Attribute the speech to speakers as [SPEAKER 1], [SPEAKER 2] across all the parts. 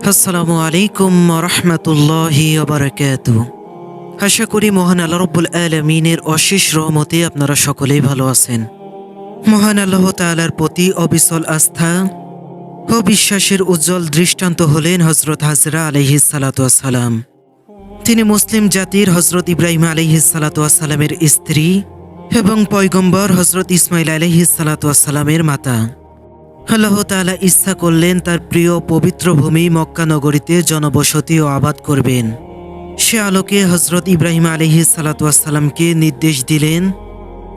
[SPEAKER 1] আসসালামু আলাইকুম রহমতুল্লাহি বারাকাতুহু। আশা করি মহান আল্লাহ রব্বুল আলামিনের অশেষ রহমতে আপনারা সকলেই ভালো আছেন। মহান আল্লাহ তাআলার প্রতি অবিচল আস্থা ও বিশ্বাসের উজ্জ্বল দৃষ্টান্ত হলেন হযরত হাজরা আলাইহিস সালাতু ওয়াস সালাম। তিনি মুসলিম জাতির হযরত ইব্রাহিম আলাইহিস সালাতু ওয়াস সালামের স্ত্রী এবং পয়গম্বর হযরত ইসমাইল আলাইহিস সালাতু ওয়াস সালামের মাতা। আল্লাহ তাআলা ইচ্ছা করলেন তার প্রিয় পবিত্র ভূমি মক্কা নগরীতে জনবসতি ও আবাদ করবেন। সে আলোকে হযরত ইব্রাহিম আলাইহিস সালাতু ওয়াস সালামকে নির্দেশ দিলেন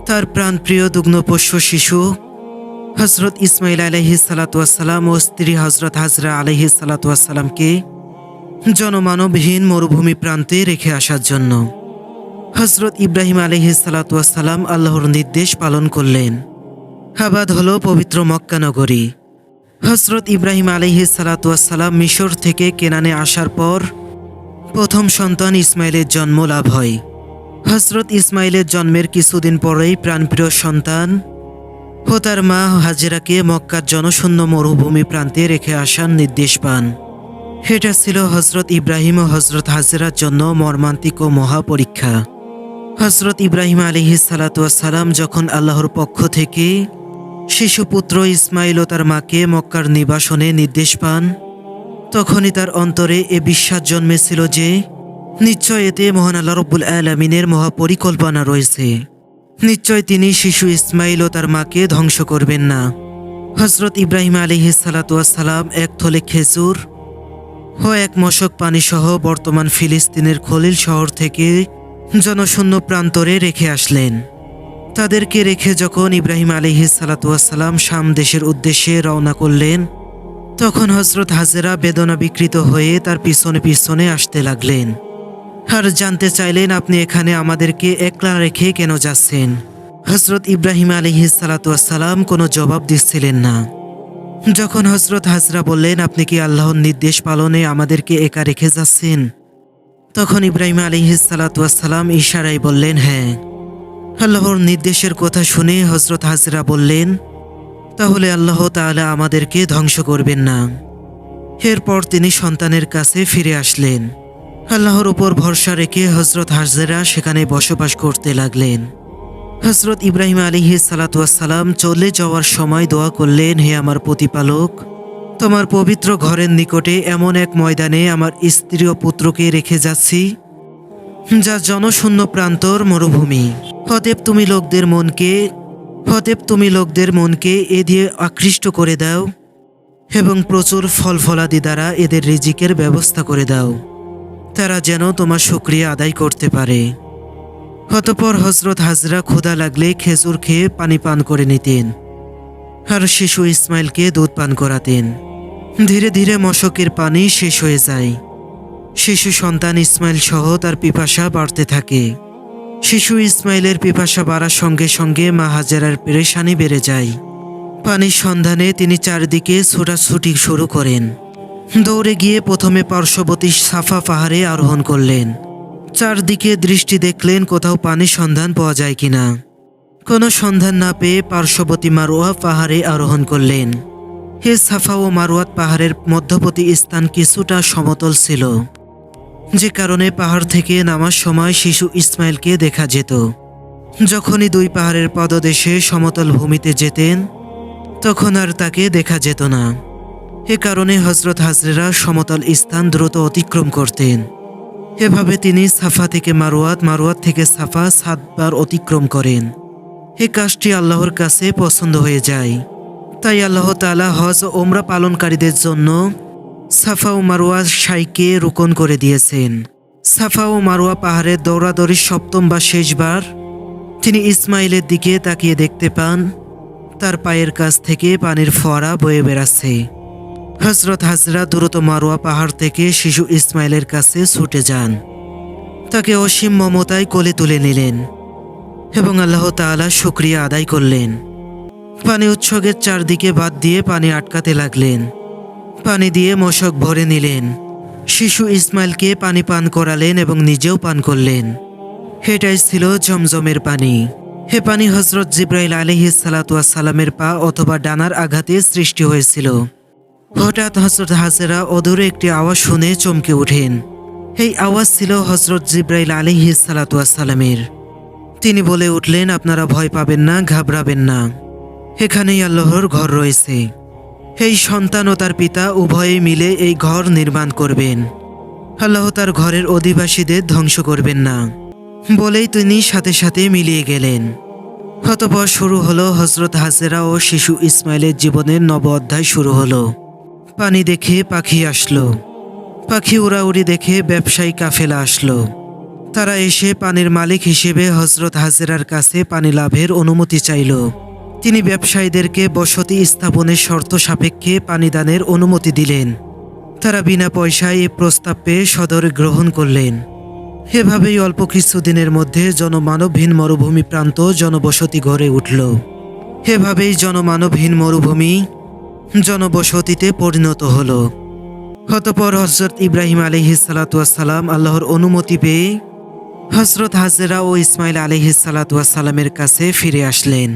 [SPEAKER 1] তার প্রাণপ্রিয় দুগ্ধপোষ্য শিশু হযরত ইসমাইল আলাইহিস সালাতু ওয়াস সালাম ও স্ত্রী হযরত হাজরা আলাইহিস সালাতু ওয়াস সালামকে জনমানবহীন মরুভূমি প্রান্তে রেখে আসার জন্য। হযরত ইব্রাহিম আলাইহিস সালাতু ওয়াস সালাম আল্লাহর নির্দেশ পালন করলেন। আবাদ হলো পবিত্র মক্কা নগরী। হযরত ইব্রাহিম আলাইহিস সালাতু ওয়াস সালাম মিশর থেকে কেনানে আসার পর প্রথম সন্তান ইসমাইলের জন্ম লাভ হয়। হযরত ইসমাইলের জন্মের কিছুদিন পরেই প্রাণপ্রিয় সন্তান ও তার মা হাজেরাকে মক্কার জনশূন্য মরুভূমি প্রান্তে রেখে আসার নির্দেশ পান। এটা ছিল হযরত ইব্রাহিম ও হযরত হাজেরার জন্য মর্মান্তিক ও মহা পরীক্ষা। হযরত ইব্রাহিম আলাইহিস সালাতু ওয়াস সালাম যখন আল্লাহর পক্ষ থেকে শিশুপুত্র ইসমাইল ও তার মাকে মক্কার নিবাসনে নির্দেশ পান, তখনই তার অন্তরে এ বিশ্বাস জন্মেছিল যে নিশ্চয় এতে মহান আল্লাহ রব্বুল আলামিনের মহাপরিকল্পনা রয়েছে। নিশ্চয় তিনি শিশু ইসমাইল ও তার মাকে ধ্বংস করবেন না। হযরত ইব্রাহিম আলাইহিস সালাতু ওয়াস সালাম এক থলে খেজুর ও এক মশক পানি সহ বর্তমান ফিলিস্তিনের খলিল শহর থেকে জনশূন্য প্রান্তরে রেখে আসলেন। তাদেরকে রেখে যখন ইব্রাহিম আলাইহিস সালাতু ওয়াস সালাম শাম দেশের উদ্দেশ্যে রওনা করলেন, তখন হযরত হাজেরা বেদনা বিকৃত হয়ে তার পিছনে পিছনে আসতে লাগলেন আর জানতে চাইলেন, আপনি এখানে আমাদেরকে একলা রেখে কেন যাচ্ছেন? হযরত ইব্রাহিম আলাইহিস সালাতু ওয়াস সালাম কোনো জবাব দিচ্ছিলেন না। যখন হযরত হাজরা বললেন, আপনি কি আল্লাহর নির্দেশ পালনে আমাদেরকে একা রেখে যাচ্ছেন? তখন ইব্রাহিম আলাইহিস সালাতু ওয়াস সালাম ইশারায় বললেন, হ্যাঁ। আল্লাহর নির্দেশের কথা শুনে হযরত হাজরা বললেন, তাহলে আল্লাহ তাআলা আমাদেরকে ধ্বংস করবেন না। এরপর তিনি সন্তানের কাছে ফিরে আসলেন। আল্লাহর উপর ভরসা রেখে হযরত হাজরা সেখানে বসবাস করতে লাগলেন। হযরত ইব্রাহিম আলাইহিস সালাতু ওয়াস সালাম চলে যাওয়ার সময় দোয়া করলেন, হে আমার প্রতিপালক, তোমার পবিত্র ঘরের নিকটে এমন এক ময়দানে আমার স্ত্রী ও পুত্রকে রেখে যাচ্ছি যা জনশূন্য প্রান্তর মরুভূমি। অতএব তুমি লোকদের মনকে এ দিয়ে আকৃষ্ট করে দাও এবং প্রচুর ফল ফলাদি দ্বারা এদের রিজিকের ব্যবস্থা করে দাও, তারা যেন তোমার শুকরিয়া আদায় করতে পারে। অতঃপর হযরত হাজরা ক্ষুধা লাগলে খেজুর খেয়ে পানি পান করে নিতেন আর শিশু ইসমাইলকে দুধ পান করাতেন। ধীরে ধীরে মশকের পানি শেষ হয়ে যায়। শিশু সন্তান ইসমাইল সহ তার পিপাসা বাড়তে থাকে। শিশু ইসমাইলের পিপাসা বাড়ার সঙ্গে সঙ্গে মা হাজেরার পেরেশানি বেড়ে যায়। পানির সন্ধানে তিনি চারদিকে ছোটাছুটি শুরু করেন। দৌড়ে গিয়ে প্রথমে পার্শ্ববর্তী সাফা পাহাড়ে আরোহণ করলেন। চারদিকে দৃষ্টি দেখলেন কোথাও পানির সন্ধান পাওয়া যায় কিনা। কোনো সন্ধান না পেয়ে পার্শ্ববর্তী মারওয়া পাহাড়ে আরোহণ করলেন। হে সাফা ও মারওয়াত পাহাড়ের মধ্যবর্তী স্থান কিছুটা সমতল ছিল, যে কারণে পাহাড় থেকে নামার সময় শিশু ইসমাইলকে দেখা যেত। যখনই দুই পাহাড়ের পদদেশে সমতল ভূমিতে যেতেন, তখন আর তাকে দেখা যেত না। এ কারণে হযরত হাজরা সমতল স্থান দ্রুত অতিক্রম করতেন। এভাবে তিনি সাফা থেকে মারওয়াত, মারওয়াত থেকে সাফা 7 বার অতিক্রম করেন। এ কাজটি আল্লাহর কাছে পছন্দ হয়ে যায়। তাই আল্লাহ তাআলা হজ ও ওমরা পালনকারীদের জন্য সাফা ও মারওয়া সাইকে রুকন করে দিয়েছেন। সাফা ও মারওয়া পাহাড়ের দৌড়াদৌড়ির সপ্তম বা শেষবার তিনি ইসমাইলের দিকে তাকিয়ে দেখতে পান তার পায়ের কাছ থেকে পানির ফোয়ারা বয়ে বেড়াচ্ছে। হযরত হাজরা দ্রুত মারওয়া পাহাড় থেকে শিশু ইসমাইলের কাছে ছুটে যান। তাকে অসীম মমতায় কোলে তুলে নিলেন এবং আল্লাহ তাআলা শুকরিয়া আদায় করলেন। পানি উৎসের চারদিকে বাঁধ দিয়ে পানি আটকাতে লাগলেন। পানি দিয়ে মশক ভরে নিলেন। শিশু ইসমাইলকে পানি পান করালেন এবং নিজেও পান করলেন। এটাই ছিল জমজমের পানি। হে পানি হযরত জিবরাইল আলাইহিস সালাতু ওয়াস সালামের পা অথবা ডানার আঘাতে সৃষ্টি হয়েছিল। হঠাৎ হজরত হাজেরা অদূরে একটি আওয়াজ শুনে চমকে ওঠেন। এই আওয়াজ ছিল হজরত জিব্রাইল আলাইহিস সালাতু ওয়াস সালামের। তিনি বলে উঠলেন, আপনারা ভয় পাবেন না, ঘাবড়াবেন না, এখানেই আল্লাহর ঘর রয়েছে। এই সন্তান ও তার পিতা উভয়ে মিলে এই ঘর নির্মাণ করবেন। আল্লাহ তার ঘরের অধিবাসীদের ধ্বংস করবেন না বলেই তিনি সাথে সাথে মিলিয়ে গেলেন। অতঃপর শুরু হলো হজরত হাজেরা ও শিশু ইসমাইলের জীবনের নব অধ্যায় শুরু হলো। পানি দেখে পাখি আসলো, পাখি উড়াউড়ি দেখে ব্যবসায়ী কাফেলা আসলো। তারা এসে পানির মালিক হিসেবে হজরত হাজেরার কাছে পানি লাভের অনুমতি চাইল। তিনি ব্যবসায়ীদেরকে বসতি স্থাপনের শর্ত সাপেক্ষে পানিদানের অনুমতি দিলেন। তারা বিনা পয়সায় এই প্রস্তাব পেয়ে সদরে গ্রহণ করলেন। এভাবেই অল্প কিছুদিনের মধ্যে জনমানবহীন মরুভূমি প্রান্ত জনবসতি গড়ে উঠল। এভাবেই জনমানবহীন মরুভূমি জনবসতিতে পরিণত হলো। অতঃপর হজরত ইব্রাহিম আলাইহিস সালাতু ওয়াস সালাম আল্লাহর অনুমতি পেয়ে হজরত হাজেরা ও ইসমাইল আলাইহিস সালাতু ওয়াস সালামের কাছে ফিরে আসলেন।